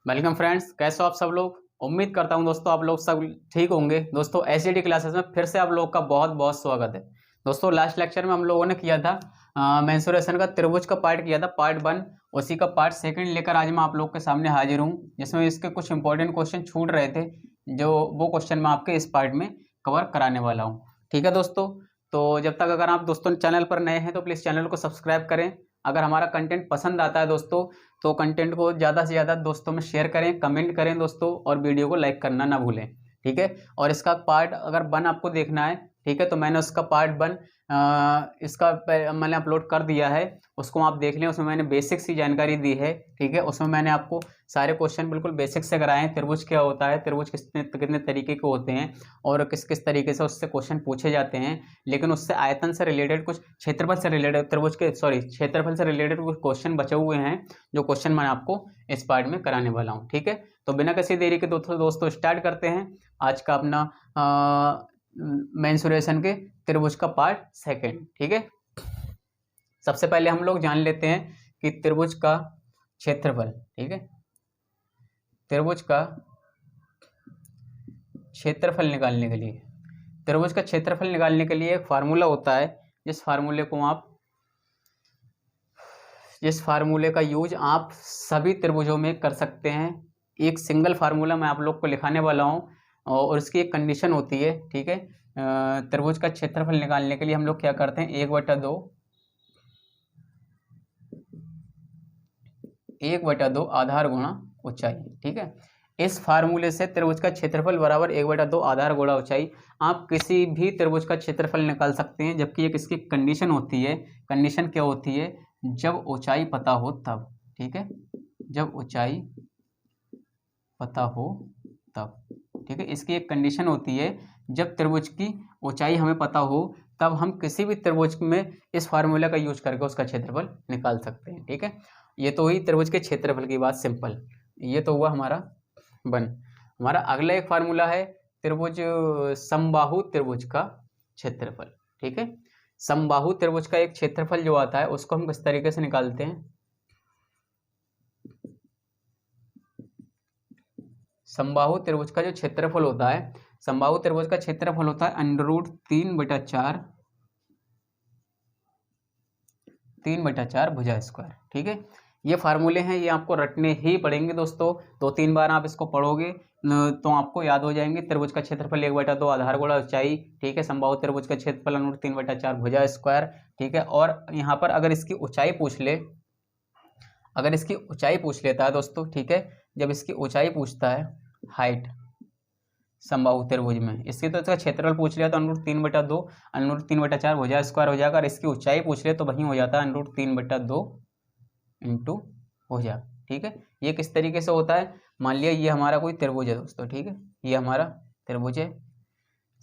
Welcome friends, कैसे हो आप सब लोग। उम्मीद करता हूं दोस्तों आप लोग सब ठीक होंगे। दोस्तों एसजीडी क्लासेस में फिर से आप लोगों का बहुत बहुत स्वागत है। दोस्तों लास्ट लेक्चर में हम लोगों ने किया था मेंसुरेशन का त्रिभुज का पार्ट किया था, पार्ट 1। उसी का पार्ट 2 लेकर आज मैं आप लोग के सामने हाजिर हूँ, जिसमें इसके कुछ इंपॉर्टेंट क्वेश्चन छूट रहे थे, जो वो क्वेश्चन मैं आपके इस पार्ट में कवर कराने वाला हूँ। ठीक है दोस्तों, तो जब तक अगर आप दोस्तों चैनल पर नए हैं तो प्लीज़ चैनल को सब्सक्राइब करें। अगर हमारा कंटेंट पसंद आता है दोस्तों तो कंटेंट को ज़्यादा से ज़्यादा दोस्तों में शेयर करें, कमेंट करें दोस्तों, और वीडियो को लाइक करना ना भूलें। ठीक है, और इसका पार्ट अगर 1 आपको देखना है, ठीक है, तो मैंने उसका पार्ट 1 इसका मैंने अपलोड कर दिया है, उसको आप देख लें। उसमें मैंने बेसिक सी जानकारी दी है। ठीक है, उसमें मैंने आपको सारे क्वेश्चन बिल्कुल बेसिक से कराए हैं। त्रिभुज क्या होता है, त्रिभुज कितने कितने तरीके के होते हैं और किस किस तरीके से उससे क्वेश्चन पूछे जाते हैं, लेकिन उससे आयतन से रिलेटेड, कुछ क्षेत्रफल से रिलेटेड, त्रिभुज के क्षेत्रफल से रिलेटेड कुछ क्वेश्चन बचे हुए हैं, जो क्वेश्चन मैं आपको इस पार्ट में कराने वाला हूँ। ठीक है, तो बिना किसी देरी के दोस्तों स्टार्ट करते हैं आज का अपना मेंसुरेशन के त्रिभुज का पार्ट 2। ठीक है, सबसे पहले हम लोग जान लेते हैं कि त्रिभुज का क्षेत्रफल। ठीक है, त्रिभुज का क्षेत्रफल निकालने के लिए, त्रिभुज का क्षेत्रफल निकालने के लिए एक फार्मूला होता है, जिस फार्मूले का यूज आप सभी त्रिभुजों में कर सकते हैं। एक सिंगल फार्मूला मैं आप लोग को लिखाने वाला हूँ और उसकी एक कंडीशन होती है। ठीक है, त्रिभुज का क्षेत्रफल निकालने के लिए हम लोग क्या करते हैं, 1/2 आधार गुणा ऊंचाई। ठीक है, इस फार्मूले से त्रिभुज का क्षेत्रफल बराबर 1/2 आधार गुणा ऊंचाई। आप किसी भी त्रिभुज का क्षेत्रफल निकाल सकते हैं, जबकि एक इसकी कंडीशन होती है। कंडीशन क्या होती है, जब ऊंचाई पता हो तब। ठीक है, जब ऊंचाई पता हो तब। ठीक है, इसकी एक कंडीशन होती है, जब त्रिभुज की ऊंचाई हमें पता हो तब हम किसी भी त्रिभुज में इस फार्मूला का यूज करके उसका क्षेत्रफल निकाल सकते हैं। ठीक है, ये तो हुई त्रिभुज के क्षेत्रफल की बात, सिंपल। ये तो हुआ हमारा 1। हमारा अगला एक फार्मूला है त्रिभुज, समबाहु त्रिभुज का क्षेत्रफल। ठीक है, समबाहु त्रिभुज का एक क्षेत्रफल जो आता है उसको हम किस तरीके से निकालते हैं। समबाहु त्रिभुज का जो क्षेत्रफल होता है, समबाहु त्रिभुज का क्षेत्रफल होता है √3/4 भुजा स्क्वायर। ठीक है, ये फार्मूले हैं, ये आपको रटने ही पड़ेंगे दोस्तों। 2-3 बार आप इसको पढ़ोगे तो आपको याद हो जाएंगे। त्रिभुज का क्षेत्रफल 1/2 आधार गुणा ऊंचाई। ठीक है, समबाहु त्रिभुज का क्षेत्रफल √3/4 भुजा स्क्वायर। ठीक है, और यहाँ पर अगर इसकी ऊंचाई पूछ लेता है दोस्तों, ठीक है, जब इसकी ऊंचाई पूछता है, हाइट, समबाहु त्रिभुज में इसकी तो इसका क्षेत्रफल पूछ लिया तो √3/4 भुजा स्क्वायर हो जाएगा। और इसकी ऊंचाई पूछ ले तो वही हो जाता है √3/2 इंटू भुजा। ठीक है, ये किस तरीके से होता है, मान लिया ये हमारा कोई त्रिभुज है दोस्तों। ठीक है, ये हमारा त्रिभुज है,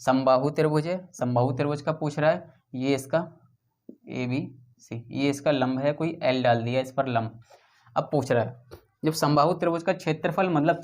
समबाहु त्रिभुज है। समबाहु त्रिभुज का पूछ रहा है, ये इसका ABC, ये इसका लंब है, कोई L डाल दिया इस पर लंब। अब पूछ रहा है, जब समबाहु त्रिभुज का क्षेत्रफल, मतलब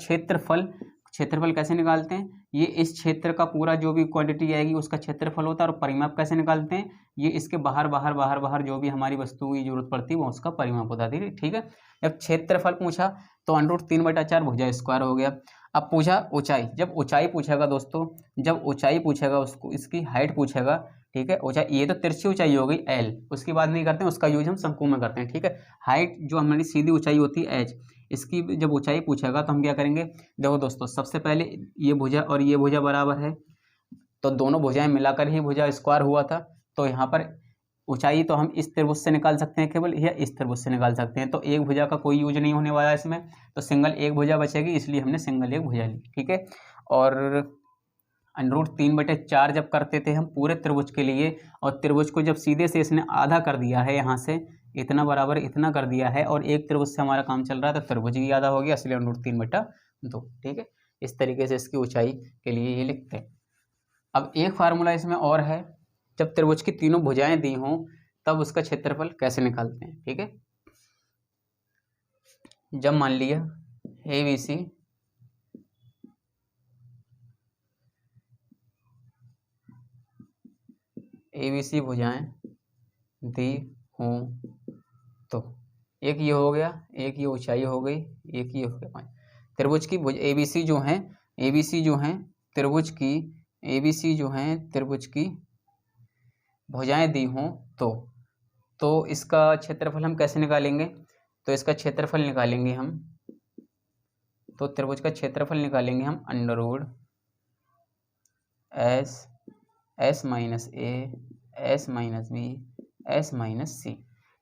क्षेत्रफल कैसे निकालते हैं, ये इस क्षेत्र का पूरा जो भी क्वांटिटी आएगी उसका क्षेत्रफल होता है। और परिमाप कैसे निकालते हैं, ये इसके बाहर जो भी हमारी वस्तु की जरूरत पड़ती है वो उसका परिमाप होता है। ठीक है, जब क्षेत्रफल पूछा तो √3/4 भुजा स्क्वायर हो गया। अब पूछा ऊंचाई, जब ऊंचाई पूछेगा दोस्तों, जब ऊंचाई पूछेगा उसको, इसकी हाइट पूछेगा। ठीक है, ऊंचाई ये तो तिरछी ऊंचाई हो गई L, उसकी बात नहीं करते हैं, उसका यूज हम शंकु में करते हैं। ठीक है, हाइट जो हमारी सीधी ऊंचाई होती है H, इसकी जब ऊंचाई पूछेगा तो हम क्या करेंगे, देखो दोस्तों, सबसे पहले ये भुजा और ये भुजा बराबर है, तो दोनों भुजाएं मिलाकर ही भुजा स्क्वायर हुआ था। तो यहाँ पर ऊंचाई तो हम इस त्रिभुज से निकाल सकते हैं केवल, या इस त्रिभुज से निकाल सकते हैं। तो एक भुजा का कोई यूज नहीं होने वाला है इसमें, तो सिंगल एक भुजा बचेगी, इसलिए हमने सिंगल एक भुजा ली। ठीक है, और √3/4 जब करते थे हम पूरे त्रिभुज के लिए, और त्रिभुज को जब सीधे से इसने आधा कर दिया है, यहाँ से इतना बराबर इतना कर दिया है, और एक त्रिभुज से हमारा काम चल रहा है तो त्रिभुज ही आधा हो गया, इसलिए √3/2। ठीक है, इस तरीके से इसकी ऊंचाई के लिए ये लिखते हैं। अब एक फार्मूला इसमें और है, जब त्रिभुज की तीनों भुजाएं दी हों तब उसका क्षेत्रफल कैसे निकालते हैं। ठीक है, जब मान लिया ABC भुजाएं दी हों तो एक ये हो गया, एक ये ऊंचाई हो गई, एक ये हो गया 5। त्रिभुज की ABC जो हैं, ABC जो हैं त्रिभुज की, ABC जो हैं त्रिभुज की भुजाएं दी हों तो इसका क्षेत्रफल हम कैसे निकालेंगे? तो इसका क्षेत्रफल निकालेंगे हम, तो त्रिभुज का क्षेत्रफल निकालेंगे हम under root S minus A S minus B S minus C,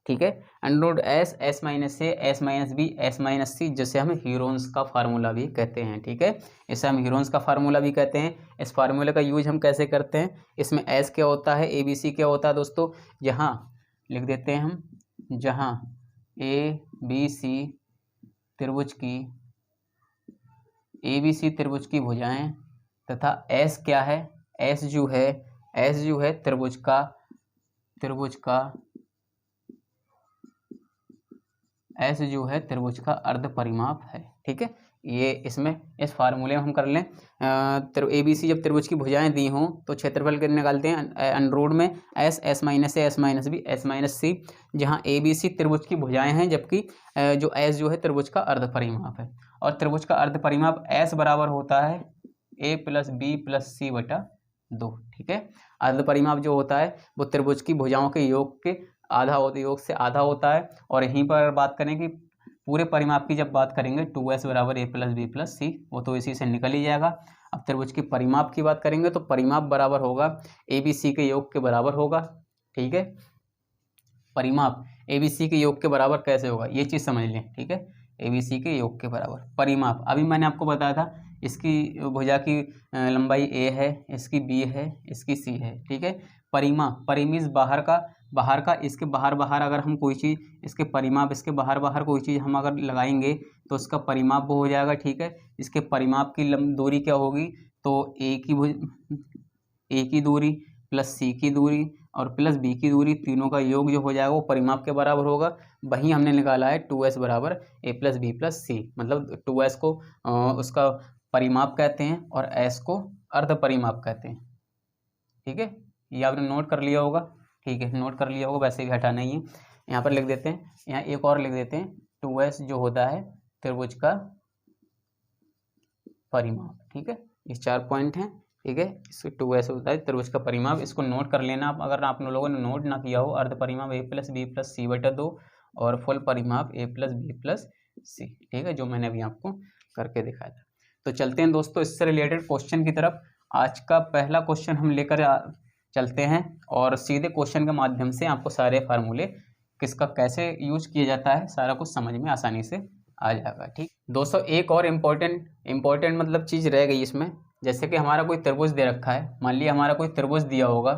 ठीक है। Under root S minus A S minus B S minus C, जिसे हम हीरोन्स का फार्मूला भी कहते हैं, ठीक है। इसे हम हीरोन्स का फार्मूला भी कहते हैं। इस फार्मूले का यूज हम कैसे करते हैं? इसमें एस क्या होता है, ABC क्या होता है दोस्तों? यहाँ लिख देते हैं हम, जहाँ ABC त्रिभुज की, ABC त्रिभुज की भुजाएं तथा S क्या है? S जो है त्रिभुज का S जो है त्रिभुज का अर्ध परिमाप है, ठीक है। ये इसमें इस फार्मूले में हम कर लें, ABC जब त्रिभुज की भुजाएं दी हों तो क्षेत्रफल के निकालते हैं अंडर रूट में S minus A S minus B S minus C, जहाँ ABC त्रिभुज की भुजाएं हैं जबकि जो S जो है त्रिभुज का अर्ध परिमाप है। और त्रिभुज का अर्ध परिमाप S बराबर होता है A प्लस बी प्लस सी बटा 2, ठीक है। अर्ध परिमाप जो होता है वो त्रिभुज की भुजाओं के योग के योग से आधा होता है। और यहीं पर बात करें कि पूरे परिमाप की जब बात करेंगे 2s बराबर A प्लस बी प्लस सी, वो तो इसी से निकल ही जाएगा। अब त्रिभुज के परिमाप की बात करेंगे तो परिमाप बराबर होगा ABC के योग के बराबर होगा, ठीक है। परिमाप ABC के योग के बराबर कैसे होगा ये चीज़ समझ लें, ठीक है। ABC के योग के बराबर परिमाप, अभी मैंने आपको बताया था इसकी भुजा की लंबाई A है, इसकी B है, इसकी C है, ठीक है। परिमीज बाहर का इसके बाहर अगर हम कोई चीज़, इसके परिमाप इसके बाहर कोई चीज़ हम अगर लगाएंगे तो उसका परिमाप वो हो जाएगा, ठीक है। इसके परिमाप की दूरी क्या होगी? तो A की दूरी प्लस C की दूरी और प्लस B की दूरी, तीनों का योग जो हो जाएगा वो परिमाप के बराबर होगा। वहीं हमने निकाला है 2s बराबर A प्लस बी प्लस सी, मतलब 2s को उसका परिमाप कहते हैं और s को अर्ध परिमाप कहते हैं, ठीक है। ये आपने नोट कर लिया होगा, ठीक है, नोट कर लिया होगा, वैसे भी हटाना ही है। यहाँ पर लिख देते हैं, यहाँ एक और लिख देते हैं, 2s जो होता है त्रिभुज का परिमाप, ठीक है। ये 4 पॉइंट हैं, ठीक है। इसको 2s होता है त्रिभुज का परिमाप, इसको नोट कर लेना आप, अगर आप लोगों ने नोट ना किया हो। अर्ध परिमाप A प्लस बी प्लस सी बटा 2 और फुल परिमाप A प्लस बी प्लस सी, ठीक है, जो मैंने अभी आपको करके दिखाया था। तो चलते हैं दोस्तों इससे रिलेटेड क्वेश्चन की तरफ। आज का पहला क्वेश्चन हम लेकर चलते हैं और सीधे क्वेश्चन के माध्यम से आपको सारे फार्मूले किसका कैसे यूज किया जाता है सारा कुछ समझ में आसानी से आ जाएगा, ठीक। दोस्तों एक और इम्पोर्टेंट मतलब चीज़ रह गई इसमें, जैसे कि हमारा कोई त्रिभुज दे रखा है, मान लिया हमारा कोई त्रिभुज दिया होगा,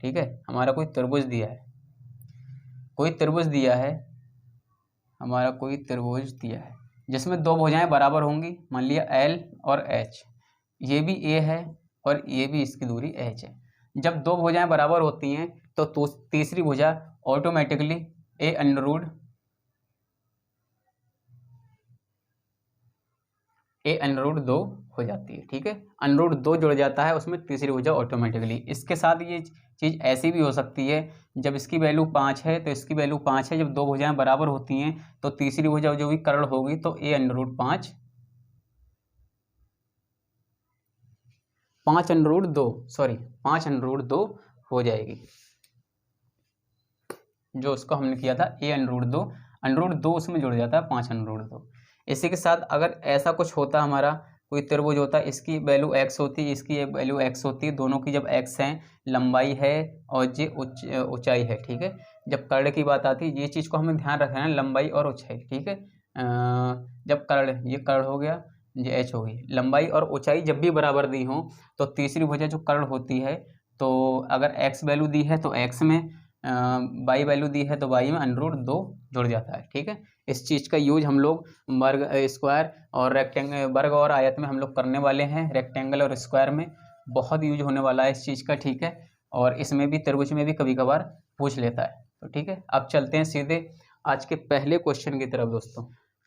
ठीक है। हमारा कोई त्रिभुज दिया है, हमारा कोई त्रिभुज दिया है जिसमें दो भुजाएं बराबर होंगी, मान लिया L और H, ये भी A है और ये भी इसकी दूरी H है। जब दो भुजाएं बराबर होती हैं तो तीसरी भुजा ऑटोमेटिकली A अंडर रूट 2 हो जाती है, ठीक है। अंडर रूट 2 जुड़ जाता है उसमें तीसरी भुजा ऑटोमेटिकली। इसके साथ ये चीज़ ऐसी भी हो सकती है, जब इसकी वैल्यू 5 है तो इसकी वैल्यू 5 है, जब दो भुजाएं बराबर होती हैं तो तीसरी भुजा जो भी कर्ण होगी तो A under root 5 5 under root 2 हो जाएगी, जो उसको हमने किया था A अंडर रूट 2 उसमें जुड़ जाता है 5 अंडर रूट 2। इसी के साथ अगर ऐसा कुछ होता, हमारा कोई त्रिभुज होता, इसकी वैल्यू x होती, इसकी वैल्यू x होती, दोनों की जब x है, लंबाई है और ये ऊंचाई है, ठीक है। जब कर्ण की बात आती है, ये चीज़ को हमें ध्यान रखना है, लंबाई और ऊंचाई, ठीक है। जब ये कर्ण हो गया, ये h हो गई, लंबाई और ऊंचाई जब भी बराबर दी हो तो तीसरी भुजा जो कर्ण होती है, तो अगर x वैल्यू दी है तो x में, y वैल्यू दी है तो y में अंडर रूट 2 जुड़ जाता है, ठीक है। इस चीज़ का यूज हम लोग वर्ग, स्क्वायर और रेक्टेंगल, वर्ग और आयत में हम लोग करने वाले हैं। रेक्टेंगल और स्क्वायर में बहुत यूज होने वाला है इस चीज़ का, ठीक है। और इसमें भी त्रिभुज में भी कभी कभार पूछ लेता है, तो ठीक है। अब चलते हैं सीधे आज के पहले क्वेश्चन की तरफ दोस्तों।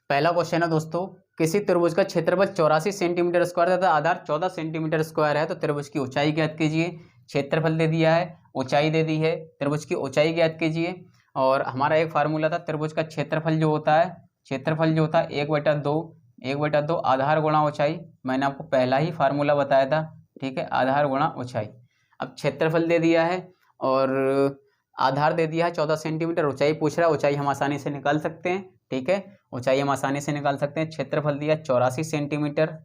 पहला क्वेश्चन है दोस्तों, किसी त्रिभुज का क्षेत्रफल 84 सेंटीमीटर स्क्वायर तथा आधार 14 सेंटीमीटर स्क्वायर है तो त्रिभुज की ऊंचाई ज्ञात कीजिए। क्षेत्रफल दे दिया है, ऊंचाई दे दी है, त्रिभुज की ऊंचाई ज्ञात कीजिए। और हमारा एक फार्मूला था त्रिभुज का क्षेत्रफल जो होता है 1/2 1/2 आधार गुणा ऊंचाई, मैंने आपको पहला ही फार्मूला बताया था, ठीक है, आधार गुणा ऊंचाई। अब क्षेत्रफल दे दिया है और आधार दे दिया है 14 सेंटीमीटर, ऊंचाई पूछ रहा है, ऊंचाई हम आसानी से निकाल सकते हैं, ठीक है, ऊंचाई हम आसानी से निकाल सकते हैं। क्षेत्रफल दिया 84 सेंटीमीटर,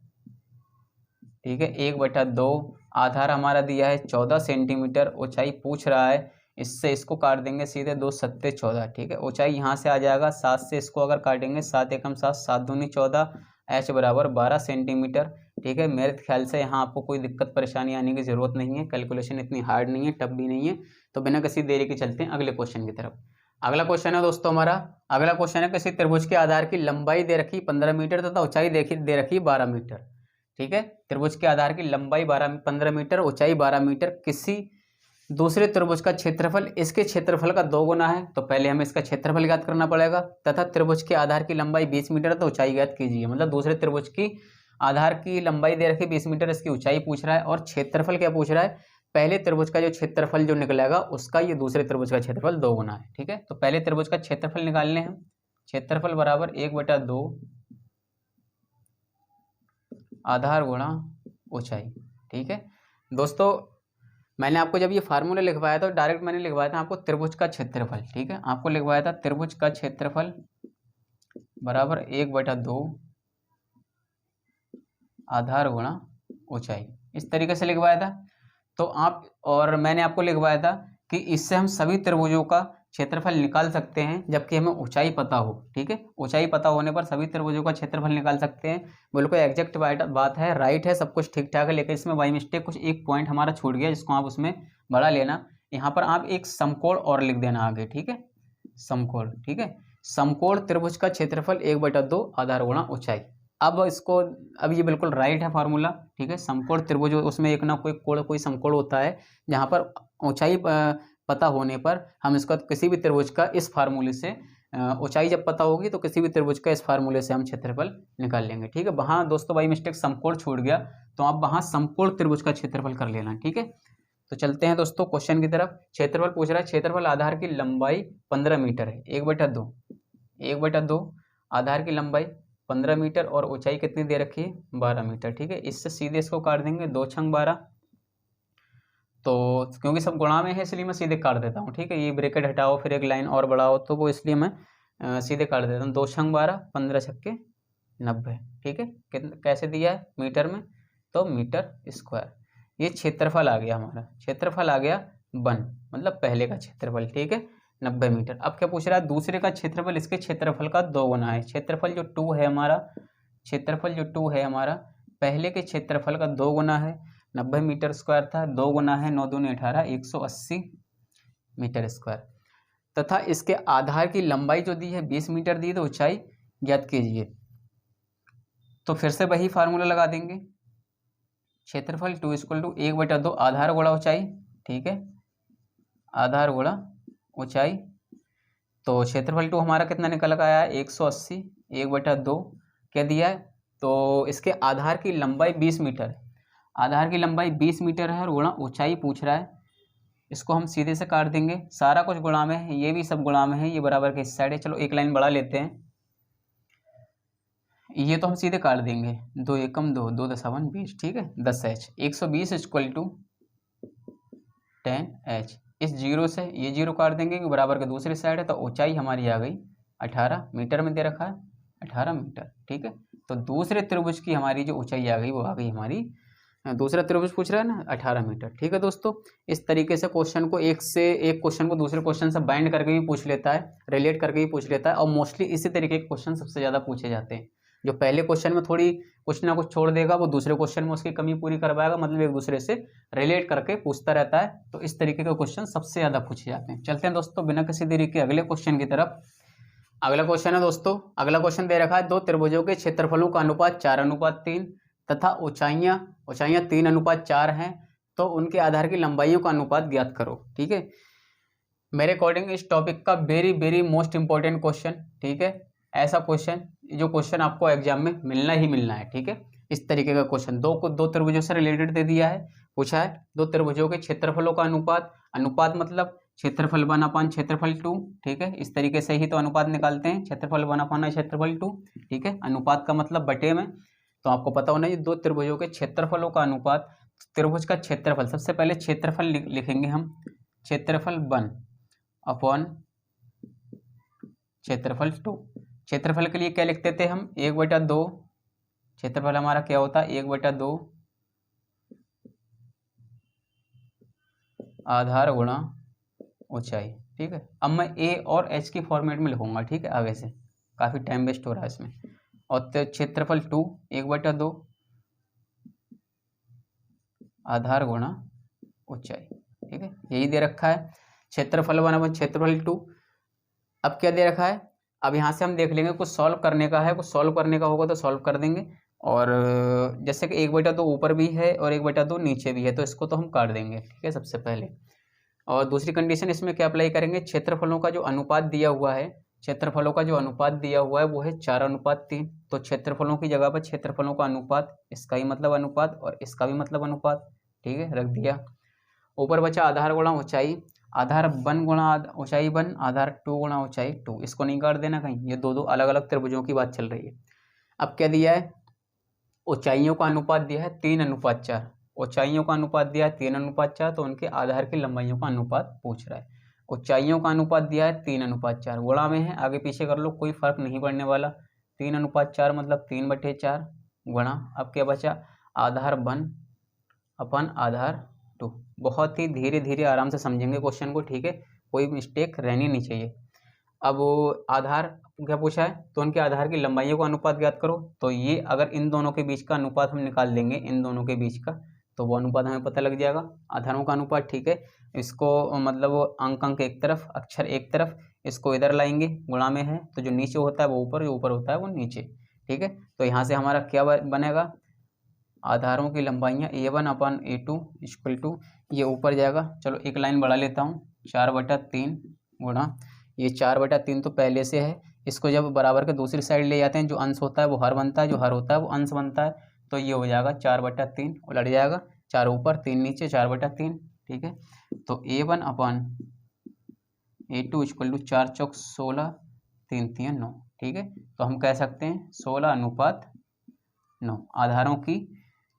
ठीक है, 1/2 आधार हमारा दिया है 14 सेंटीमीटर, ऊंचाई पूछ रहा है, इससे इसको काट देंगे सीधे, 2 सत्ते 14, ठीक है, ऊंचाई यहाँ से आ जाएगा 7 से इसको अगर काटेंगे 7 एकम 7, 7 दूनी 14, h बराबर 12 सेंटीमीटर, ठीक है। मेरे ख्याल से यहाँ आपको कोई दिक्कत परेशानी आने की ज़रूरत नहीं है, कैलकुलेशन इतनी हार्ड नहीं है, टफ भी नहीं है। तो बिना किसी देरी के चलते हैं अगले क्वेश्चन की तरफ। अगला क्वेश्चन है दोस्तों हमारा, अगला क्वेश्चन है किसी त्रिभुज के आधार की लंबाई दे रखी 15 मीटर तथा ऊंचाई दे रखी 12 मीटर, ठीक है। त्रिभुज के आधार की लंबाई 15 मीटर, ऊंचाई 12 मीटर, किसी दूसरे त्रिभुज का क्षेत्रफल इसके क्षेत्रफल का 2 गुना है, तो पहले हमें इसका क्षेत्रफल ज्ञात करना पड़ेगा, तथा त्रिभुज के आधार की लंबाई 20 मीटर तो ऊंचाई ज्ञात कीजिए। मतलब दूसरे त्रिभुज की आधार की लंबाई दे रखी 20 मीटर, इसकी ऊंचाई पूछ रहा है और क्षेत्रफल क्या पूछ रहा है, पहले त्रिभुज का जो क्षेत्रफल जो निकलेगा उसका ये दूसरे त्रिभुज का क्षेत्रफल 2 गुना है, ठीक है। तो पहले त्रिभुज का क्षेत्रफल निकालने हैं, क्षेत्रफल बराबर 1/2 आधार गुणा ऊंचाई, ठीक है। दोस्तों मैंने आपको जब ये फार्मूला लिखवाया था डायरेक्ट मैंने लिखवाया था आपको त्रिभुज का क्षेत्रफल, ठीक है, आपको लिखवाया था त्रिभुज का क्षेत्रफल बराबर 1/2 आधार गुणा ऊंचाई, इस तरीके से लिखवाया था। तो आप और मैंने आपको लिखवाया था कि इससे हम सभी त्रिभुजों का क्षेत्रफल निकाल सकते हैं जबकि हमें ऊंचाई पता हो, ठीक है। ऊंचाई पता होने पर सभी त्रिभुजों का क्षेत्रफल निकाल सकते हैं। बिल्कुल एग्जैक्ट बात है, राइट है, सब कुछ ठीक ठाक है, लेकिन इसमें बाई मिस्टेक कुछ एक पॉइंट हमारा छूट गया जिसको आप उसमें बढ़ा लेना। यहाँ पर आप एक समकोण और लिख देना आगे, ठीक है, समकोण, ठीक है। समकोण त्रिभुज का क्षेत्रफल 1/2 आधार गुणा ऊंचाई। अब इसको, अब ये बिल्कुल राइट है फार्मूला, ठीक है। समकोण त्रिभुज उसमें एक ना कोई कोण कोई समकोण होता है जहाँ पर ऊंचाई पता होने पर हम इसका किसी भी त्रिभुज का इस फार्मूले से ऊंचाई जब पता होगी तो किसी भी त्रिभुज का इस फार्मूले से हम क्षेत्रफल निकाल लेंगे, ठीक है। वहाँ दोस्तों बाई मिस्टेक समकोण छूट गया तो आप वहाँ समकोण त्रिभुज का क्षेत्रफल कर लेना, ठीक है। तो चलते हैं दोस्तों क्वेश्चन की तरफ। क्षेत्रफल पूछ रहा है, क्षेत्रफल आधार की लंबाई 15 मीटर है, 1/2 आधार की लंबाई 15 मीटर और ऊंचाई कितनी दे रखी है 12 मीटर, ठीक है। इससे सीधे इसको काट देंगे, 2 छंग 12, तो क्योंकि सब गुणा में है इसलिए मैं सीधे काट देता हूँ, ठीक है। ये ब्रैकेट हटाओ फिर एक लाइन और बढ़ाओ तो वो इसलिए मैं सीधे काट देता हूँ। 2 छंग 12, 15 छक्के 90, ठीक है। कैसे दिया है मीटर में, तो मीटर स्क्वायर। ये क्षेत्रफल आ गया हमारा, क्षेत्रफल आ गया 1, मतलब पहले का क्षेत्रफल, ठीक है, 90 मीटर। अब क्या पूछ रहा है, दूसरे का क्षेत्रफल इसके क्षेत्रफल का 2 गुना है। क्षेत्रफल जो 2 है हमारा, क्षेत्रफल जो 2 है हमारा पहले के क्षेत्रफल का 2 गुना है। 90 मीटर स्क्वायर था, 2 गुना है 9 दूनी 18, 180 मीटर स्क्वायर। तथा इसके आधार की लंबाई जो दी है 20 मीटर दी, तो ऊंचाई ज्ञात कीजिए। तो फिर से वही फार्मूला लगा देंगे, क्षेत्रफल 2 = 1/2 आधार गुणा ऊंचाई, ठीक है, आधार गुणा ऊंचाई। तो क्षेत्रफल 2 हमारा कितना निकल कर आया है 180, 1/2 क्या दिया है, तो इसके आधार की लंबाई 20 मीटर है, आधार की लंबाई 20 मीटर है और गुणा ऊंचाई पूछ रहा है। इसको हम सीधे से काट देंगे, सारा कुछ गुणा में है, ये भी सब गुणा में है, ये बराबर के इस साइड है। चलो एक लाइन बढ़ा लेते हैं, ये तो हम सीधे काट देंगे, 2 एकम 2, 2 दशावन 20, ठीक है, 10h 120 = 10h। इस जीरो से ये जीरो काट देंगे कि बराबर के दूसरे साइड है, तो ऊंचाई हमारी आ गई 18 मीटर में दे रखा है, 18 मीटर, ठीक है। तो दूसरे त्रिभुज की हमारी जो ऊंचाई आ गई वो आ गई हमारी, दूसरा त्रिभुज पूछ रहा है ना 18 मीटर, ठीक है दोस्तों। इस तरीके से क्वेश्चन को एक क्वेश्चन को दूसरे क्वेश्चन से बाइंड करके भी पूछ लेता है, रिलेट करके भी पूछ लेता है, और मोस्टली इसी तरीके के क्वेश्चन सबसे ज़्यादा पूछे जाते हैं। जो पहले क्वेश्चन में थोड़ी कुछ ना कुछ छोड़ देगा वो दूसरे क्वेश्चन में उसकी कमी पूरी करवाएगा, मतलब एक दूसरे से रिलेट करके पूछता रहता है। तो इस तरीके के क्वेश्चन सबसे ज़्यादा पूछे जाते हैं। चलते हैं दोस्तों बिना किसी देरी के अगले क्वेश्चन की तरफ। अगला क्वेश्चन है दोस्तों, अगला क्वेश्चन दे रखा है, 2 त्रिभुजों के क्षेत्रफलों का अनुपात 4:3 तथा ऊंचाइयाँ 3:4 हैं, तो उनके आधार की लंबाइयों का अनुपात ज्ञात करो, ठीक है। मेरे अकॉर्डिंग इस टॉपिक का वेरी मोस्ट इंपॉर्टेंट क्वेश्चन, ठीक है। ऐसा क्वेश्चन जो क्वेश्चन आपको एग्जाम में मिलना ही मिलना है, ठीक है। इस तरीके का क्वेश्चन दो त्रिभुजों से रिलेटेड दे दिया है, पूछा है 2 त्रिभुजों के क्षेत्रफलों का अनुपात, अनुपात मतलब क्षेत्रफल 1/, क्षेत्रफल 2, ठीक है। इस तरीके से ही तो अनुपात निकालते हैं, क्षेत्रफल 1/, क्षेत्रफल 2, ठीक है। अनुपात का मतलब बटे में, तो आपको पता होना चाहिए दो त्रिभुजों के क्षेत्रफलों का अनुपात। त्रिभुज का क्षेत्रफल, सबसे पहले क्षेत्रफल लिखेंगे हम, क्षेत्रफल 1/, क्षेत्रफल 2। क्षेत्रफल के लिए क्या लिखते थे हम, 1/2, क्षेत्रफल हमारा क्या होता है 1/2 आधार गुणा ऊंचाई, ठीक है। अब मैं ए और एच की फॉर्मेट में लिखूंगा, ठीक है, आगे से काफ़ी टाइम वेस्ट हो रहा है इसमें। और क्षेत्रफल 2 1/2 आधार गुणा ऊंचाई, ठीक है, यही दे रखा है। क्षेत्रफल 1/, क्षेत्रफल 2। अब क्या दे रखा है, अब यहाँ से हम देख लेंगे, कुछ सॉल्व करने का है, कुछ सॉल्व करने का होगा तो सॉल्व कर देंगे। और जैसे कि 1/2 ऊपर भी है और 1/2 नीचे भी है, तो इसको तो हम काट देंगे, ठीक है, सबसे पहले। और दूसरी कंडीशन इसमें क्या अप्लाई करेंगे, क्षेत्रफलों का जो अनुपात दिया हुआ है, क्षेत्रफलों का जो अनुपात दिया हुआ है वो है 4:3। तो क्षेत्रफलों की जगह पर क्षेत्रफलों का अनुपात, इसका ही मतलब अनुपात और इसका भी मतलब अनुपात, ठीक है, रख दिया। ऊपर बचा आधार गुणा ऊंचाई, आधार 1 गुणा ऊंचाई 1, आधार 2 गुणा ऊंचाई 2। इसको नहीं काट देना कहीं, ये दो अलग अलग त्रिभुजों की बात चल रही है। अब क्या दिया है, ऊंचाइयों का अनुपात दिया है 3:4, ऊंचाइयों का अनुपात दिया है 3:4, तो उनके आधार की लंबाइयों का अनुपात पूछ रहा है। ऊंचाइयों का अनुपात दिया है 3:4, गुणा में है, आगे पीछे कर लो, कोई फर्क नहीं पड़ने वाला। 3:4 मतलब 3/4 गुणा, अब क्या बचा, आधार 1 अपन आधार 2। बहुत ही धीरे धीरे आराम से समझेंगे क्वेश्चन को, ठीक है, कोई मिस्टेक रहनी नहीं चाहिए। अब आधार क्या पूछा है, तो उनके आधार की लंबाइयों का अनुपात ज्ञात करो। तो ये अगर इन दोनों के बीच का अनुपात हम निकाल देंगे, इन दोनों के बीच का, तो वो अनुपात हमें पता लग जाएगा, आधारों का अनुपात, ठीक है। इसको मतलब अंक एक तरफ, अक्षर एक तरफ, इसको इधर लाएंगे, गुणा में है, तो जो नीचे होता है वो ऊपर, जो ऊपर होता है वो नीचे, ठीक है। तो यहाँ से हमारा क्या बनेगा, आधारों की लंबाइयाँ A1/A2 इक्वल टू, ये ऊपर जाएगा, चलो एक लाइन बढ़ा लेता हूँ, 4/3 गुणा, ये 4/3 तो पहले से है, इसको जब बराबर के दूसरी साइड ले जाते हैं, जो अंश होता है वो हर बनता है, जो हर होता है वो अंश बनता है, तो ये हो जाएगा 4/3, उलट जाएगा, 4 ऊपर 3 नीचे, 4/3, ठीक है। तो A1/A2 इक्वल टू 4 चौक 16, 3 3 9, ठीक है। तो हम कह सकते हैं 16:9, आधारों की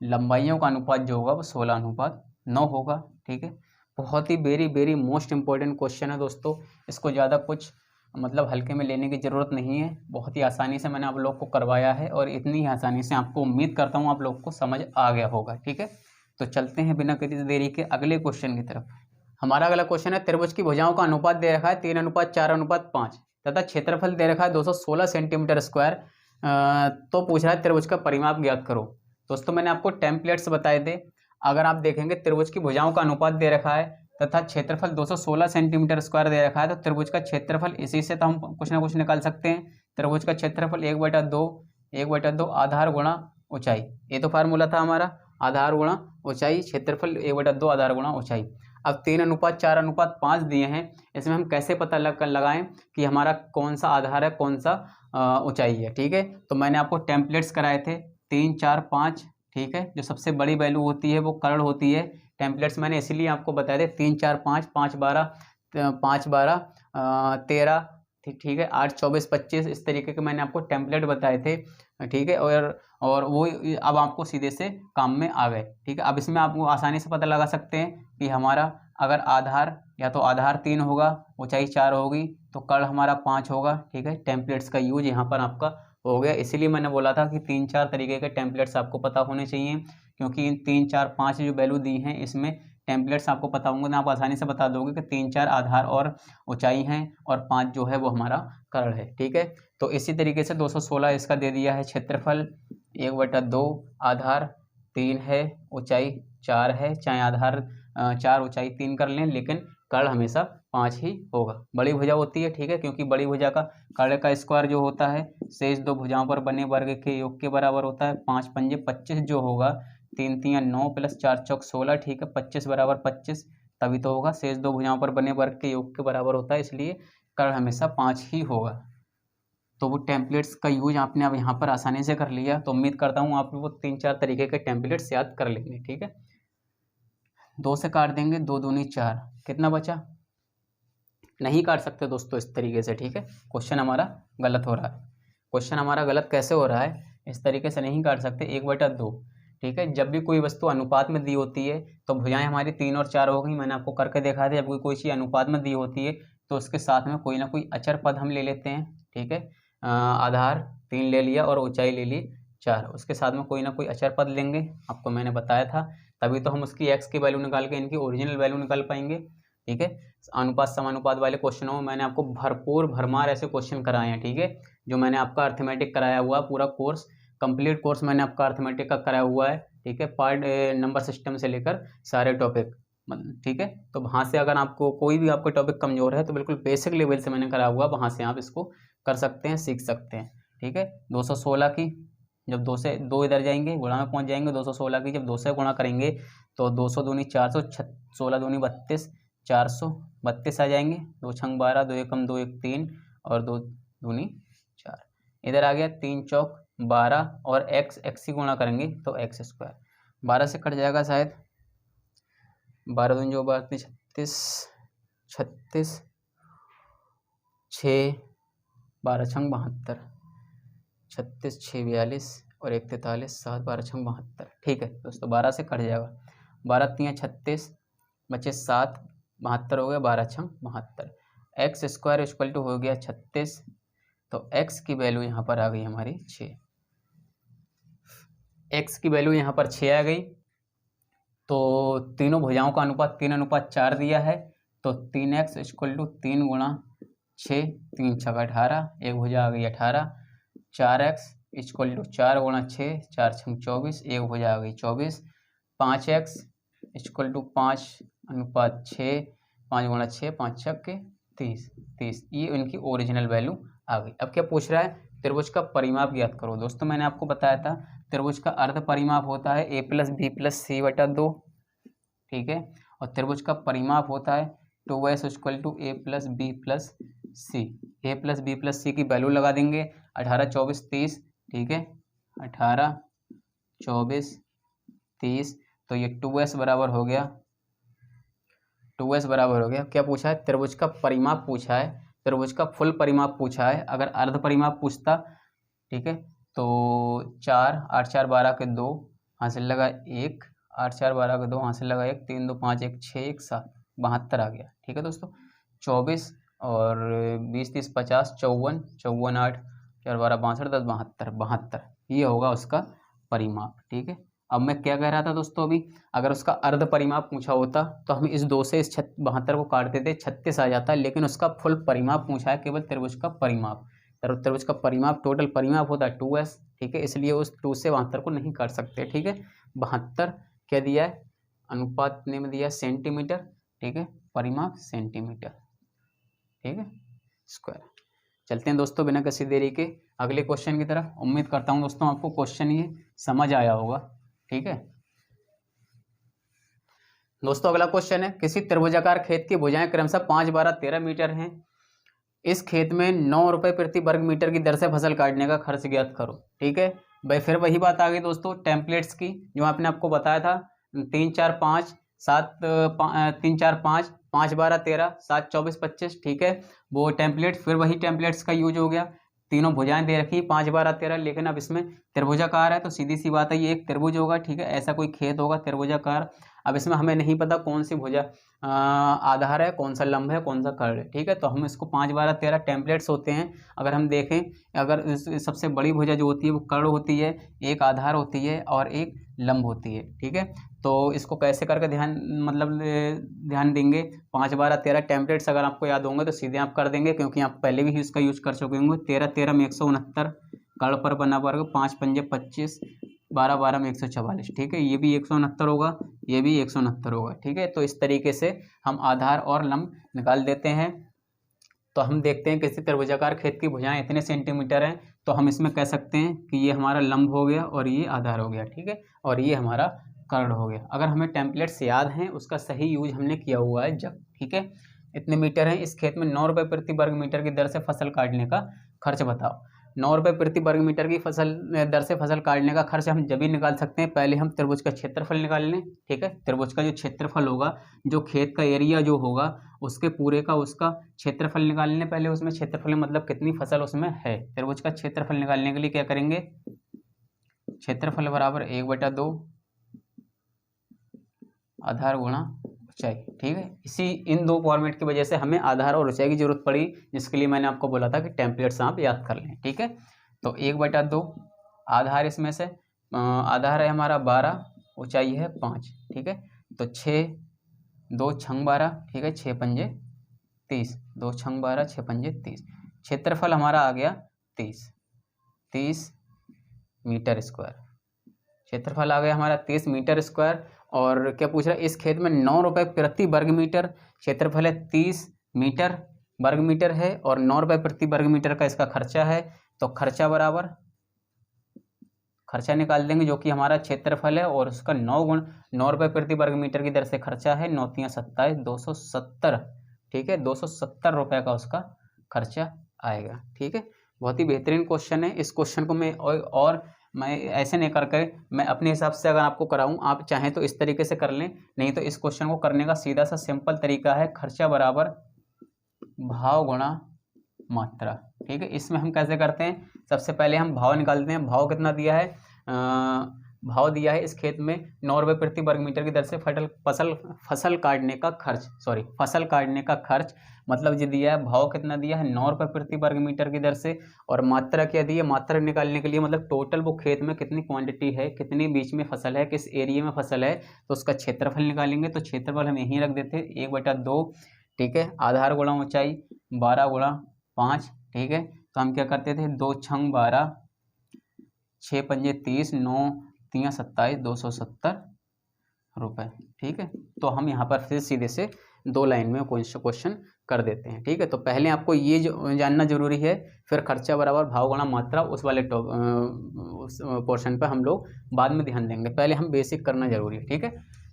लंबाइयों का अनुपात जो होगा वो 16:9 होगा, ठीक है। बहुत ही very very most important question है दोस्तों, इसको ज़्यादा कुछ मतलब हल्के में लेने की ज़रूरत नहीं है, बहुत ही आसानी से मैंने आप लोग को करवाया है, और इतनी ही आसानी से आपको उम्मीद करता हूँ आप लोग को समझ आ गया होगा, ठीक है। तो चलते हैं बिना किसी देरी के अगले क्वेश्चन की तरफ। हमारा अगला क्वेश्चन है, त्रिभुज की भुजाओं का अनुपात दे रखा है 3:4:5 तथा क्षेत्रफल दे रखा है 216 सेंटीमीटर स्क्वायर, तो पूछ रहा है त्रिभुज का परिमाप ज्ञात करो। दोस्तों मैंने आपको टेम्पलेट्स बताए थे, अगर आप देखेंगे त्रिभुज की भुजाओं का अनुपात दे रखा है तथा क्षेत्रफल 216 सेंटीमीटर स्क्वायर दे रखा है, तो त्रिभुज का क्षेत्रफल इसी से तो हम कुछ ना कुछ निकाल सकते हैं। त्रिभुज का क्षेत्रफल 1/2 आधार गुणा ऊंचाई, ये तो फार्मूला था हमारा, आधार गुणा ऊंचाई, क्षेत्रफल 1/2 आधार गुणा ऊंचाई। अब 3:4:5 दिए हैं, इसमें हम कैसे पता लगाएं कि हमारा कौन सा आधार है कौन सा ऊंचाई है, ठीक है। तो मैंने आपको टेम्पलेट्स कराए थे 3 4 5, ठीक है, जो सबसे बड़ी वैल्यू होती है वो कर्ण होती है। टेम्पलेट्स मैंने इसीलिए आपको बताए थे 3 4 5, 5 12 5 12 13, ठीक है, 8 24 25, इस तरीके के मैंने आपको टेम्पलेट बताए थे, ठीक है। और वो अब आपको सीधे से काम में आ गए, ठीक है। अब इसमें आपको आसानी से पता लगा सकते हैं कि हमारा अगर आधार या तो आधार 3 होगा, ऊंचाई 4 होगी, तो कर्ण हमारा 5 होगा, ठीक है। टेम्पलेट्स का यूज यहाँ पर आपका हो गया, इसीलिए मैंने बोला था कि 3 4 तरीके के टेम्पलेट्स आपको पता होने चाहिए, क्योंकि इन 3 4 5 जो वैल्यू दी हैं इसमें टेम्पलेट्स आपको पता होंगे ना, आप आसानी से बता दोगे कि 3 4 आधार और ऊंचाई हैं और 5 जो है वो हमारा कर्ण है, ठीक है। तो इसी तरीके से 216 इसका दे दिया है, क्षेत्रफल 1/2 आधार 3 है, ऊंचाई 4 है, चाहे आधार 4 ऊंचाई 3 कर लें, लेकिन कर्ण हमेशा 5 ही होगा। बड़ी भुजा होती है, ठीक है, क्योंकि बड़ी भुजा का कर्ण का स्क्वायर जो होता है शेष दो भुजाओं पर बने वर्ग के योग के बराबर होता है। 5 पंजे 25 जो होगा, 3 3 9 प्लस 4 चौक 16, ठीक है, 25 बराबर 25 तभी तो होगा, शेष दो भुजाओं पर बने वर्ग के योग के बराबर होता है, इसलिए कर्ण हमेशा 5 ही होगा। तो वो टेम्पलेट्स का यूज आपने अब यहाँ पर आसानी से कर लिया, तो उम्मीद करता हूँ आप वो 3 4 तरीके के टेम्पलेट्स याद कर लेंगे, ठीक है। 2 से काट देंगे, 2 दूनी 4, कितना बचा नहीं काट सकते दोस्तों इस तरीके से, ठीक है। क्वेश्चन हमारा गलत हो रहा है। क्वेश्चन हमारा गलत कैसे हो रहा है, इस तरीके से नहीं काट सकते 1/2, ठीक है। जब भी कोई वस्तु अनुपात में दी होती है तो भुजाएं हमारी 3 और 4 हो गई, मैंने आपको करके देखा था। जब कोई चीज़ अनुपात में दी होती है तो उसके साथ में कोई ना कोई अचर पद हम ले लेते हैं, ठीक है। आधार 3 ले लिया और ऊंचाई ले ली 4, उसके साथ में कोई ना कोई अचर पद लेंगे, आपको मैंने बताया था। तभी तो हम उसकी एक्स की वैल्यू निकाल के इनकी ओरिजिनल वैल्यू निकाल पाएंगे, ठीक है। अनुपात समानुपात वाले क्वेश्चनों में मैंने आपको भरपूर भरमार ऐसे क्वेश्चन कराए हैं, ठीक है। जो मैंने आपका अर्थमेटिक कराया हुआ पूरा कोर्स, कंप्लीट कोर्स मैंने आपका अर्थमेटिक का कराया हुआ है, ठीक है। पार्ट नंबर सिस्टम से लेकर सारे टॉपिक, ठीक है। तो वहाँ से अगर आपको कोई भी आपका टॉपिक कमजोर है तो बिल्कुल बेसिक लेवल से मैंने कराया हुआ, वहाँ से आप इसको कर सकते हैं, सीख सकते हैं, ठीक है। 216 की जब 2 से 2 इधर जाएंगे गुणा में पहुँच जाएंगे, 216 की जब 2 से गुणा करेंगे तो 200 दूनी 400, 16 दूनी 32, 432 आ जाएंगे। 2 छंग 12, 2 एकम 2 1 3 और 2 दूनी 4, इधर आ गया 3 चौक 12 और x की गुणा करेंगे तो x², 12 से कट जाएगा शायद, 12 दूनी जो 32, 36, 6 12 छंग 72, 36 6 42 और 1 43, 7 12 छंग 72, ठीक है दोस्तों। 12 से कट जाएगा, 12 3 36 बचे 7, 72 हो गया, 12 छंग 72, x² हो गया 36, तो x की वैल्यू यहाँ पर आ गई हमारी 6, x की वैल्यू यहाँ पर 6 आ गई। तो तीनों भुजाओं का अनुपात 3:4 दिया है, तो 3x = 3 गुणा 6, 3 छक 18, एक भुजा आ गई 18, 4x = 4 गुणा 6, 4 छंग 24, एक भुजा आ गई 24, 5x = 5:6, 5 गुणा 6, 5 छक 30, ये उनकी ओरिजिनल वैल्यू आ गई। अब क्या पूछ रहा है, त्रिभुज का परिमाप ज्ञात करो। दोस्तों मैंने आपको बताया था त्रिभुज का अर्ध परिमाप होता है a + b + c/2, ठीक है। और त्रिभुज का परिमाप होता है 2s = a + b + c। a + b + c की वैल्यू लगा देंगे, 18 24 30, ठीक है। 18 24 30, तो ये 2s बराबर हो गया, 2s बराबर हो गया। क्या पूछा है, त्रिभुज का परिमाप पूछा है, त्रिभुज का फुल परिमाप पूछा है। अगर अर्ध परिमाप पूछता, ठीक है, तो 4 8 4 12 के 2 हासिल लगा 1, 8 4 12 के 2 हासिल लगा 1, 3 2 5 1 6 1 7, 72 आ गया, ठीक है दोस्तों। 24 और 20 30 50, 54 54 8 4 12 62 10 72, ये होगा उसका परिमाप, ठीक है। अब मैं क्या कह रहा था दोस्तों, अभी अगर उसका अर्ध परिमाप पूछा होता तो हम इस 2 से इस 72 को काट देते, 36 आ जाता, लेकिन उसका फुल परिमाप पूछा है, केवल त्रिभुज का परिमाप। त्रिभुज का परिमाप टोटल परिमाप होता है 2s, ठीक है, इसलिए उस 2 से 72 को नहीं काट सकते, ठीक है। 72 क्या दिया है, अनुपात में दिया सेंटीमीटर, ठीक है, परिमाप सेंटीमीटर, ठीक है, स्क्वायर। चलते हैं दोस्तों बिना किसी देरी के अगले क्वेश्चन की तरफ। उम्मीद करता हूँ दोस्तों आपको क्वेश्चन ये समझ आया होगा, ठीक है दोस्तों। अगला क्वेश्चन है, किसी त्रिभुजाकार खेत की भुजाएं क्रमशः 5 12 13 मीटर हैं। इस खेत में 9 रुपये प्रति वर्ग मीटर की दर से फसल काटने का खर्च ज्ञात करो, ठीक है भाई। फिर वही बात आ गई दोस्तों टेम्पलेट्स की, जो आपने आपको बताया था 3 4 5 7 3 4 5 5 12 13 7 24 25, ठीक है, वो टेम्पलेट, फिर वही टेम्पलेट्स का यूज हो गया। तीनों भुजाएं दे रखी 5 12 13, लेकिन अब इसमें त्रिभुजाकार है तो सीधी सी बात है ये एक त्रिभुज होगा, ठीक है। ऐसा कोई खेत होगा त्रिभुजाकार। अब इसमें हमें नहीं पता कौन सी भुजा आधार है, कौन सा लंब है, कौन सा कर्ण है, ठीक है। तो हम इसको 5 12 13 टेम्पलेट्स होते हैं। अगर हम देखें, अगर सबसे बड़ी भुजा जो होती है वो कर्ण होती है, एक आधार होती है और एक लंब होती है, ठीक है। तो इसको कैसे करके ध्यान देंगे, 5 12 13 टेम्पलेट्स अगर आपको याद होंगे तो सीधे आप कर देंगे, क्योंकि आप पहले भी इसका यूज कर चुके होंगे। 13 13 में 169, कर्ण पर बना वर्ग, 5 पंजे 25, 12 12 में 144, ठीक है। ये भी 169 होगा, ये भी 169 होगा, ठीक है। तो इस तरीके से हम आधार और लंब निकाल देते हैं। तो हम देखते हैं किसी त्रिभुजाकार खेत की भुजाएं इतने सेंटीमीटर हैं, तो हम इसमें कह सकते हैं कि ये हमारा लंब हो गया और ये आधार हो गया, ठीक है, और ये हमारा कर्ण हो गया। अगर हमें टेम्पलेट्स याद हैं, उसका सही यूज हमने किया हुआ है जब, ठीक है। इतने मीटर हैं, इस खेत में 9 रुपये प्रति वर्ग मीटर की दर से फसल काटने का खर्च बताओ। 9 रुपये प्रति वर्ग मीटर की फसल दर से फसल काटने का खर्च हम जब भी निकाल सकते हैं, पहले हम त्रिभुज का क्षेत्रफल निकाल लें। ठीक है, त्रिभुज का जो क्षेत्रफल होगा, जो खेत का एरिया जो होगा उसके पूरे का उसका क्षेत्रफल निकाल लें पहले। उसमें क्षेत्रफल मतलब कितनी फसल उसमें है। त्रिभुज का क्षेत्रफल निकालने के लिए क्या करेंगे, क्षेत्रफल बराबर 1/2 आधार गुणा ऊंचाई। ठीक है, इसी इन दो फॉर्मेट की वजह से हमें आधार और ऊंचाई की जरूरत पड़ी, जिसके लिए मैंने आपको बोला था कि टेम्पलेट्स आप याद कर लें। ठीक है, तो 1/2 आधार, इसमें से आधार है हमारा 12, ऊंचाई है 5। ठीक है, तो 6 2 छंग 12। ठीक है, 6 पंजे 30, 2 छंग 12, 6 पंजे 30। क्षेत्रफल हमारा आ गया 30 मीटर स्क्वायर। क्षेत्रफल आ गया हमारा 30 मीटर स्क्वायर। और क्या पूछ रहा है, इस खेत में 9 रुपये प्रति वर्ग मीटर, क्षेत्रफल है 30 मीटर वर्ग मीटर है और 9 रुपये प्रति वर्ग मीटर का इसका खर्चा है। तो खर्चा बराबर, खर्चा निकाल देंगे जो कि हमारा क्षेत्रफल है और उसका 9 रुपये प्रति वर्ग मीटर की दर से खर्चा है। 9 × 27 270। ठीक है, 270 रुपये का उसका खर्चा आएगा। ठीक है, बहुत ही बेहतरीन क्वेश्चन है। इस क्वेश्चन को मैं ऐसे नहीं करके मैं अपने हिसाब से अगर आपको कराऊं, आप चाहें तो इस तरीके से कर लें, नहीं तो इस क्वेश्चन को करने का सीधा सा सिंपल तरीका है, खर्चा बराबर भाव गुणा मात्रा। ठीक है, इसमें हम कैसे करते हैं, सबसे पहले हम भाव निकालते हैं। भाव कितना दिया है, भाव दिया है इस खेत में 9 रुपये प्रति वर्ग मीटर की दर से फसल काटने का खर्च, फसल काटने का खर्च मतलब जो दिया है, भाव कितना दिया है 9 रुपये प्रति वर्ग मीटर की दर से। और मात्रा क्या दी है, मात्रा निकालने के लिए मतलब टोटल वो खेत में कितनी क्वांटिटी है, कितनी बीच में फसल है, किस एरिया में फसल है, तो उसका क्षेत्रफल निकालेंगे। तो क्षेत्रफल हम यहीं रख देते हैं 1/2। ठीक है, आधार गुणा ऊंचाई 12 × 5। ठीक है, तो हम क्या करते थे, 2 छंग 12, 6 पंजे 30, 9 × 27 270 रुपये। ठीक है, तो हम यहाँ पर फिर सीधे से 2 लाइन में क्वेश्चन कर देते हैं। ठीक है, तो पहले आपको ये जो जानना जरूरी है, फिर खर्चा बराबर भाव गुणा मात्रा उस वाले उस पोर्शन पर हम लोग बाद में ध्यान देंगे, पहले हम बेसिक करना जरूरी है। ठीक है,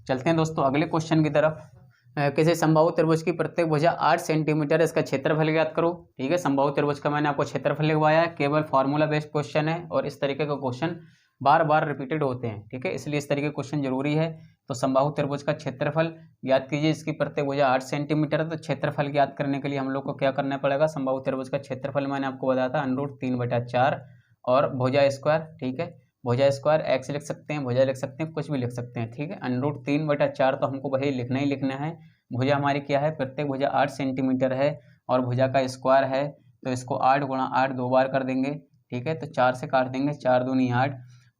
चलते हैं दोस्तों अगले क्वेश्चन की तरफ। किसी समबाहु त्रिभुज की प्रत्येक भुजा 8 सेंटीमीटर, इसका क्षेत्रफल ज्ञात करो। ठीक है, समबाहु त्रिभुज का मैंने आपको क्षेत्रफल लिखवाया है, केवल फार्मूला बेस्ड क्वेश्चन है और इस तरीके का क्वेश्चन बार बार रिपीटेड होते हैं। ठीक है, इसलिए इस तरीके के क्वेश्चन जरूरी है। तो समबाहु त्रिभुज का क्षेत्रफल ज्ञात कीजिए, इसकी प्रत्येक भुजा 8 सेंटीमीटर है। तो क्षेत्रफल ज्ञात करने के लिए हम लोग को क्या करना पड़ेगा, समबाहु त्रिभुज का क्षेत्रफल मैंने आपको बताया था √3/4 और भुजा स्क्वायर। ठीक है, भुजा स्क्वायर एक्स लिख सकते हैं, भुजा लिख सकते हैं, कुछ भी लिख सकते हैं। ठीक है, √3/4 तो हमको वही लिखना ही लिखना है। भुजा हमारी क्या है, प्रत्येक भुजा 8 सेंटीमीटर है और भुजा का स्क्वायर है, तो इसको 8 × 8 2 बार कर देंगे। ठीक है, तो 4 से काट देंगे, 4 दूनी 8,